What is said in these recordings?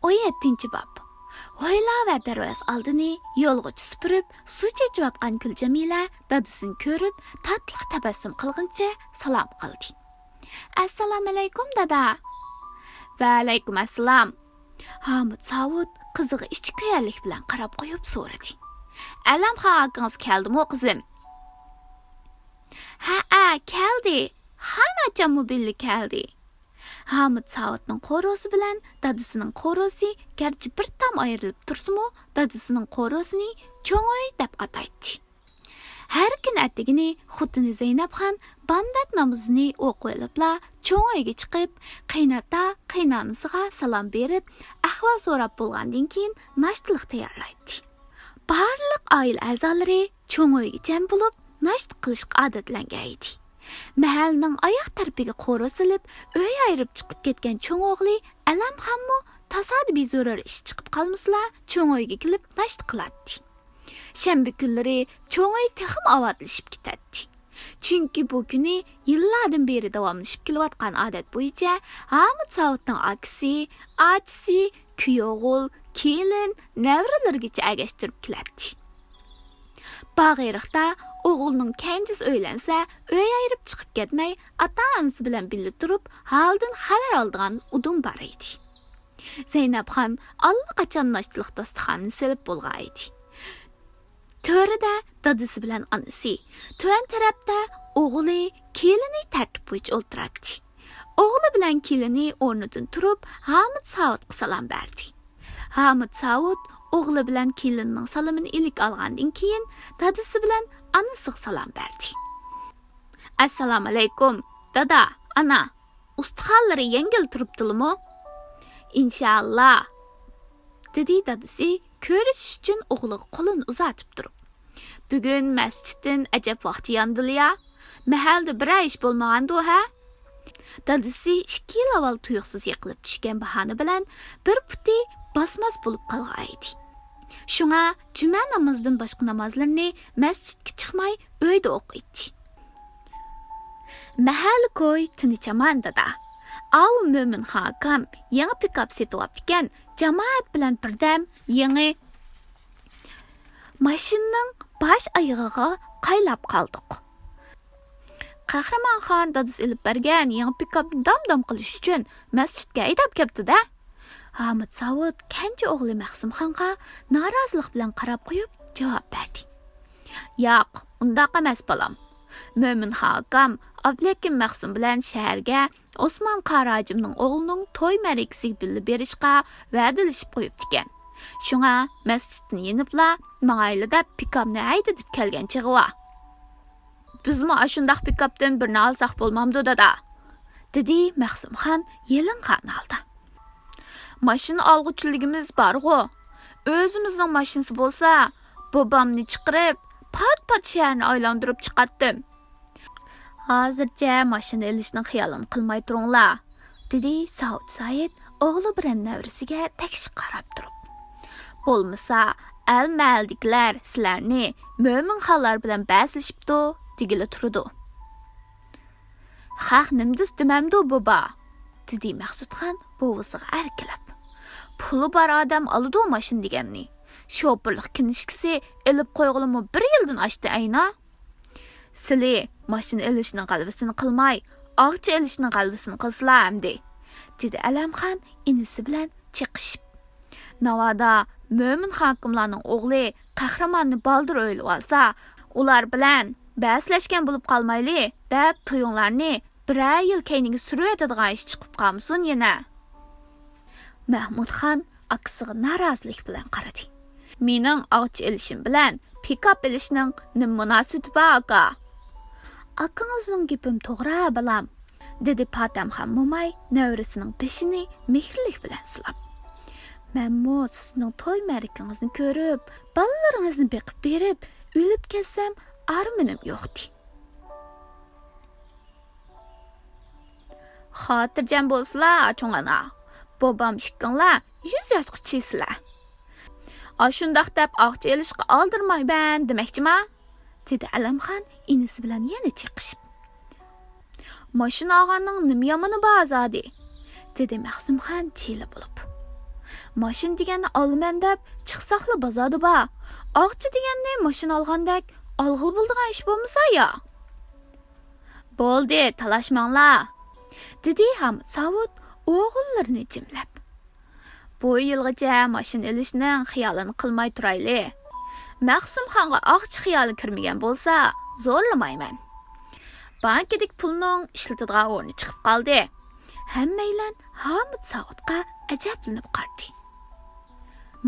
17 bab. Hoyla va darvoz oldini yo'lg'ich supurib, suv chechayotgan Kuljamila dadasini ko'rib, tatliq tabassum qilguncha salom qildi. Assalomu alaykum dada. Va alaykum assalom. Hamid Savud qiziga ichki ko'yarlik bilan qarab qo'yib so'radi. Alamxon akangiz keldimi qizim? Ha, keldi. Xanacha mobilli keldi. Hamid Savudning qo'rosi bilan dadasining qo'rosi garchi bir tam ayrilib tursa-mu, dadasining qo'rosini cho'ngoy deb ataydi. Har kun atigini xotini Zaynabxon bandat namozini o'qib olibla cho'ngoyga chiqib, qaynonasiga salom berib, ahvol so'rab bo'lgandan keyin nashtliq tayyorlaydi. Barliq oila a'zolari cho'ngoyga jam bo'lib, nasht qilishga odatlangan edi. Mahalning oyoq tarafiga qo'ro silib, uy ayirib chiqib ketgan cho'ng o'g'li Alamxonmi tasodifiy zo'rar ish chiqib qolmasla cho'ngoyga kelib nasht qiladi. Shanba kunlari cho'ngoy texim ovatlashib ketadi. Chunki bu kuni yillardan beri davomlashib kelayotgan odat bo'yicha Hamid Savudning akasi, achisi, kuyovg'ul, kelin, navralargacha agashtirib keladi. Bag'iriqda o'g'ilning kenjisi o'ylansa, uy ayirib chiqib ketmay, ota-onasi bilan birga turib, haldan xabar oldigan udum bar edi. Zaynabxon allaqachon nashtliq dasturxonini silib bo'lgan edi. To'rida dadasi bilan onasi, to'an tarafda o'g'li, kelini tartib bo'yicha o'ltiradi. O'g'li bilan kelini o'rnidan turib, Hamid Savudga salom berdi. Hamid Savud o'g'li bilan kelinning salomini ilik olgandan keyin dadasi bilan onasiga salom berdi. Assalomu alaykum, dada, ana. Ustixonlari yengil turibdimi? Inshaalloh, dedi dadasi ko'rish uchun o'g'liga qo'lini uzatib turib. Bugun masjiddan ajab vaqti yandili-ya. Mahalda bir ish bo'lmagandi ha? Dadasi 2 yil avval tuyuqsiz yiqilib tushgan bahona bilan bir puti basmas bo'lib qolgan edi. Shunga juma namozidan boshqa namozlarni masjidga chiqmay uyda o'qiydi. Mahal ko'y tinchaman dada. Avu Mo'min hakam yangi pikap setib olgan, jamoat bilan birdam yangi mashinaning bash oyog'iga qaylab qoldik. Qahramonxon dadasi ilib bergan yangi pikapni dam-dam qilish uchun masjidga haydab kelibdi-da. Hamid Savud kenja o'g'li Mahsumxonga norozilik bilan qarab qo'yib javob berdi. Yo'q, undoq emas bolam. Mo'min hakam Ablekim Mahsum bilan shaharga Osmon Qarajimning o'g'lining to'y ma'rikasiga birga berishga va'dalashib qo'yibdi ekan. Shunga masjidni yenibla mang'ayli deb pikapni haydab kelgan chig'i va. Bizmi ashundaq pikapdan birini olsaq bo'lmamdi dada, dedi Mahsumxon yelingan holda. Mashina olg'uchiligimiz bor-ku. O'zimizning mashinasi bo'lsa, bobomni chiqarib, pat-pat shaharni aylantirib chiqatdim. Hozircha mashina olishning xiyolini qilmay turinglar, dedi Saud Said o'g'li bilan navrasiga takshib qarab turib. Bo'lmasa, al-maldiklar sizlarni mo'min xallar bilan ba'slashibdi, degili turdi. Haq nimdis demamdi bobo, dedi Maqsudxon buvisiga arkilab. Puli bor odam oladi mashin deganni. Shopirlik kinishkisi elib qo'yg'ilimi 1 yildan oshdi ayna. Sizlar mashin elishning qalbisini qilmay, og'chi elishning qalbisini qilsizlar hamdi, dedi Alamxon inisi bilan chiqishib. Navoda mo'min hokimlarning o'g'li qahramonni baldir o'ylab olsa, ular bilan ba'slashgan bo'lib qolmayli, deb to'yinglarni 1 yil keyinga surib etadigan ish chiqib qolmasin yana. Mahmudxon akasiga norozilik bilan qaradi. Mening og'chi elishim bilan pikap elishning nima munosabati bor aka? Akangizning gapim to'g'ri balam, dedi Patamxon mo'may navrasining peshini mehrlik bilan silab. Menmu sizning to'y ma'rikangizni ko'rib, balalaringizni beqib berib, o'lib ketsam, arminim yo'qdi. Xotirjam bo'lsizlar, cho'ngana. Bobam shikkinlar 100 yoshga chiysizlar. Ashundaq deb og'chi elishga oldirmayman demoqchima, dedi Alamxon inisi bilan yana chiqishib. Mashina og'aning nima yomoni bor azodi, dedi Mahsumxon chili bo'lib. Машин дегенni olaman deb chiqsaqli bozorda bor. Oqchi deganni mashina olgandek olg'il bo'ldigan ish bo'lmasa ya. Bo'ldi, talashmanglar, dedi Hamid Savud o'g'illarini jimlab. Bu yilgacha mashina olishning xiyolini qilmay turayli. Maqsumxonga oqchi xiyoli kirmagan bo'lsa, zo'rlamayman. Bankadik pulning ishlatadigan o'rni chiqib qoldi. Hammaylar Hamid Savudga ajablanib qaradi.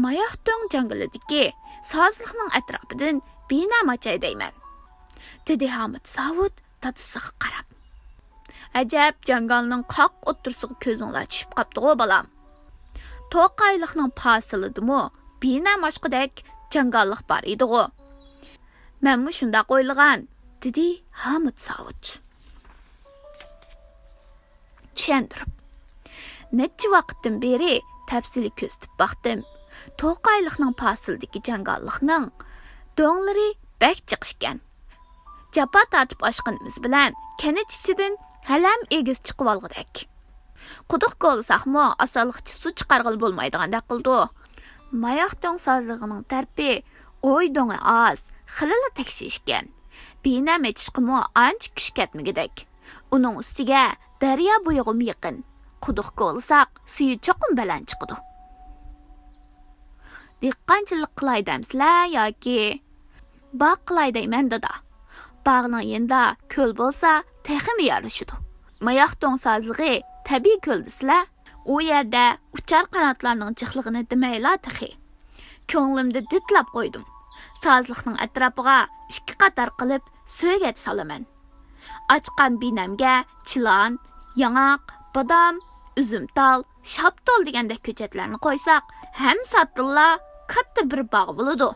Mayoqdong jangalidagi sozliqning atrofidan binamachay deyman, dedi Hamid Savud dadisiga qarab. Ajab jangalning qoq o'tirsiga ko'zinglar tushib qopdi-ku balam. To'qayliqning fasilidimi binamashqidek jangalliq bor edi-ku. Menmi shunda qo'yilgan, dedi Hamid Savud. Tushundirib. Necha vaqtdan beri tafsili ko'zitib baqdim. To'qayliqning fasilidagi jangalliqning do'nglari bak chiqishgan. Japa tatib oshqinimiz bilan kanit ichidan halam egiz chiqib olg'idek. Quduq qo'lsaqmi asalliqchi suv chiqarg'il bo'lmaydigandek qildi. Mayoqdong sozlig'ining tarpi o'ydongi oz, xilili tekshishgan. Binam etishqimi ancha kuch ketmagidek. Uning ustiga daryo bo'yig'im yaqin. Quduq qo'lsaq suvi cho'qim baland chiqdi. Diqqanchilik qilay demsizlar yoki bog' qilay deyman dada. Bog'ning yenda ko'l bo'lsa, texmi yarishidi. Mayoqdong sozlig'i tabiiy ko'l desizlar. U yerda uchar qanotlarning jiqlig'ini demaylar texi. Ko'nglimda ditlab qo'ydim. Sozliqning atrofiga ikki qator qilib so'gat solaman. Ochqan binamga chilon, yong'oq, badam, uzumtal, shaptol degandek ko'chatlarni qo'ysak, ham satilla katta bir bog' bo'ladi.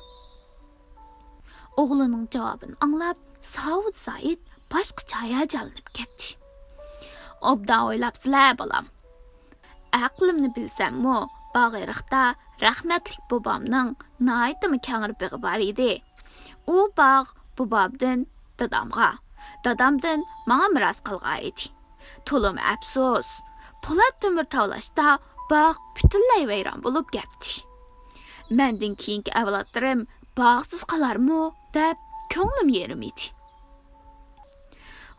O'g'lining javobini anglab, Savud Said boshqacha hayajonlanib ketdi. Obdan o'ylabsizlar, bolam. Aqlimni bilsam-mu, bog'iriqda rahmatlik bobomning naytimi kangir big'i bor edi. U bog' bobomdan dadamga, dadamdan menga miros qolgan edi. To'lim afsus. Po'lat temir tavlashda bog' butunlay vayron bo'lib ketdi. Mendan keyingi avlodlarim bog'siz qolarmi deb ko'nglim yerim edi.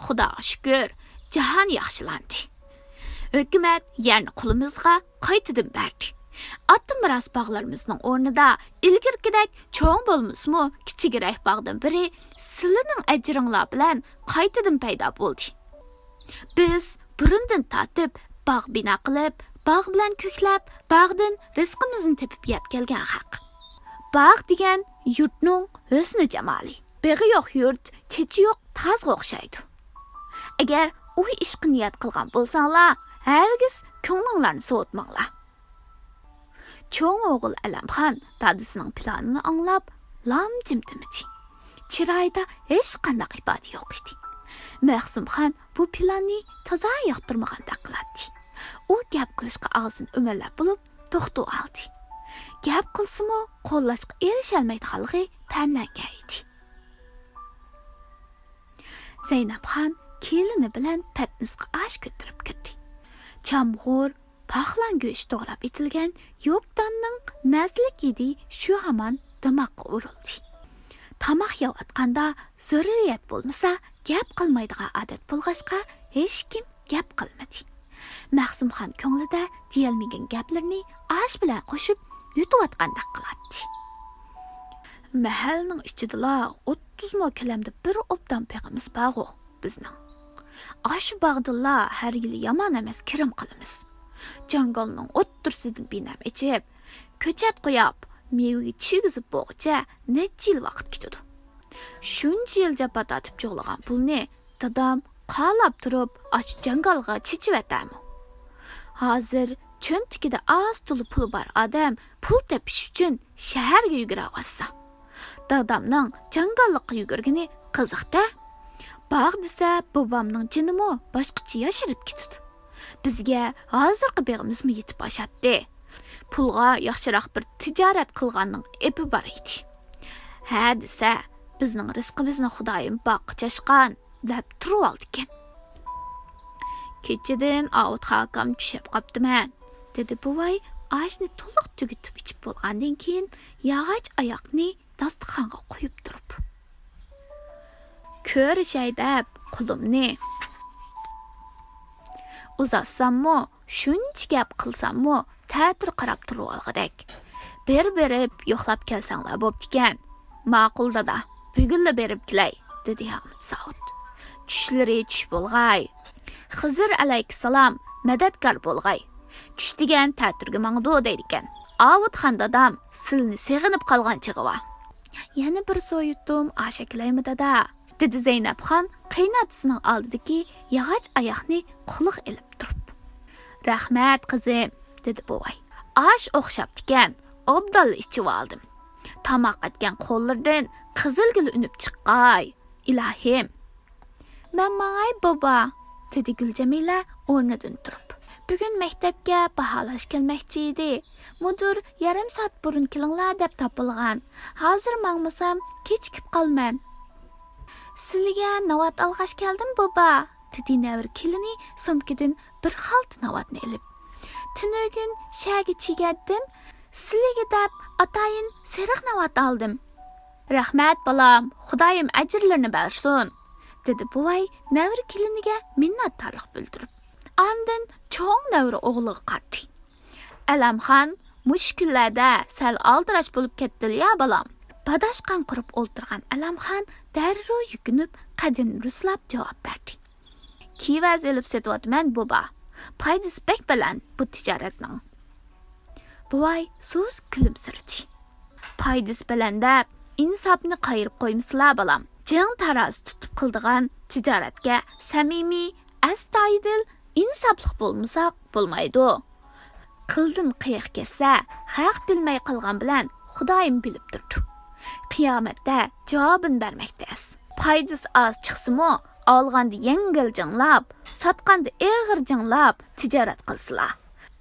Xudoga shukr, jahon yaxshilandi. Hukumat yerni qo'limizga qaytadan berdi. Ota miros bog'larimizning o'rnida ilgirgidek cho'ng bo'lmasmi, kichikroq bog'dan biri sizlarning ajringlar bilan qaytadan paydo bo'ldi. Biz burundan tatib bog' bino qilib, bog' bilan ko'klab, bog'dan rizqimizni tepib yeb kelgan haq. Bog' degan yurtning husni jamoli. Big'i yo'q yurt, chechi yo'q tazga o'xshaydi. Agar u ishqi niyat qilgan bo'lsanglar, hargiz ko'nglinglarni so'tmanglar. Cho'ng o'g'il Alamxon dadisining planini anglab, lam-jim timidi. Chiroyida hech qanday ifoda yo'q edi. Maqsumxon bu planni toza yoqtirmagandek qiladi. U gap qilishga og'zini o'malab bo'lib, to'xtab oldi. Gap qilsa-mu, qo'llashga erisholmaydiganligi tanlangan edi. Zaynabxon kelini bilan patnisga osh ko'tarib kirdi. Chamg'ur, paxlan go'sht to'g'rab etilgan yo'bdanning mazlik yedi shu hamon dimoqqa urildi. Tamoq yeyotganda zaruriyat bo'lmasa, gap qilmaydigan odat bo'lg'achqa hech kim gap qilmadi. Maqsumxon ko'nglida deyilmagan gaplarni osh bilan qo'shib yutayotgandek qiladi. Mahalning ichida 30 mo kilamda bir obdan peg'imiz bog'u bizning. Ash bog'dilla har yili yomon emas kirim qilamiz. Jangalning o'ttirsidan binam ichib, ko'chat qo'yib, meva chigizib bo'g'icha necha yil vaqt ketadi. Shuncha yil japa tatib jo'g'lagan pulni dadam qalab turib, ash jangalga chichivatami. Hozir cho'ntikida az to'lib pul bor odam pul tepish uchun shaharga yugurayotsa. Dadamning jangallikqa yugurgani qiziqda. Bog' desa, bobomning jinimi boshqacha yashirib ketdi. Bizga hozirgi beg'imizmi yetib ashatdi. Pulga yaxshiroq bir tijorat qilganning epi bor edi. Ha desa, bizning rizqimizni Xudoyim boqchashqan deb turib oldi ekan. Kechadan ovut hakam tushib qoptiman. dedi buvay oshni to'liq tugitib ichib bo'lgandan keyin yog'och oyoqni dasturxonga qo'yib turib. Ko'rishay deb qo'limni uzatsammi, shuncha gap qilsammi, ta'tir qarab turib olg'idek. Berib yo'qlab kelsanglar bo'ptikan. Ma'qul dada, bugunla berib kelay, dedi Hamid Saud. Tushlari tush bo'lg'ay. Xizr alayhissalom madadkor bo'lg'ay. Tush degan ta'tirga mangdu deydi ekan. Avudxon dadam silni seg'inib qolgan chig'i va. Yana bir so'yutum ashaklaymi dada, dedi Zaynabxon qiynatisining oldidagi yog'och oyoqni quliq ilib turib. Rahmat qizim, dedi buvay. Osh o'xshabdikan, obdalla ichib oldim. Tamoq etgan qo'llardan qizilgul unib chiqqay. Ilohim. Men mangay baba, dedi Guljamila o'rnidan turib. Bugun maktabga baholash kelmoqchi edi. Mudir yarim soat burun kelinglar deb topilgan. Hozir mangmasam kechikib qolman. Sizga navat alg'ash keldim baba, dedi nevir kelini sumkidan bir xalta navatni ilib. Tunugin shaga chigatdim. Sizga deb atayin seriq navat aldim. Rahmat balam, Xudoyim ajrlarini bersin, dedi buvay nevir keliniga minnatdorlik bildirib. Andın cho'ng nevri o'g'liga qaradi. Alamxon, mushkullarda sal aldirash bo'lib ketdi ya balam. Badashqan qurib o'ltirgan Alamxon darrov yukinib qadin ruslab javob berdi. Kivaz ilib setyapman baba. Foydasi bek bilan bu tijoratning. Buvay so'z kulimsirdi. Foydasi bilan deb insofni qayirib qo'ymysizlar balam. Jang taroz tutib qildigan tijoratga samimiy, astoydil, insofliq bo'lmasak bo'lmaydi. Qildim qiyiq kelsa, haq bilmay qolgan bilan Xudoyim bilib turdi. Qiyomatda javobini bermoqdasiz. Foydasi oz chiqsimi, olganda yengil janglab, sotganda og'ir janglab tijorat qilsizlar.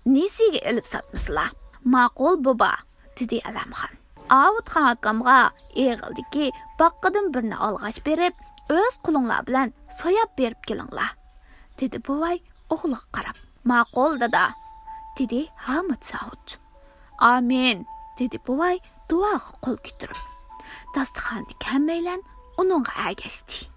Nesiga ilib sotmasizlar? Ma'qul baba, dedi Alamxon. Avudxon akamga eg'ildiki, boqqadan birini olg'ach berib, o'z qo'linglar bilan so'yab berib kelinglar, dedi buvay o'g'liga qarab. Ma'qul dada, dedi Hamid Saud. Amin, dedi buvay duoga qo'l ko'tarib. Dasturxonni kammaylan uningga agashdi.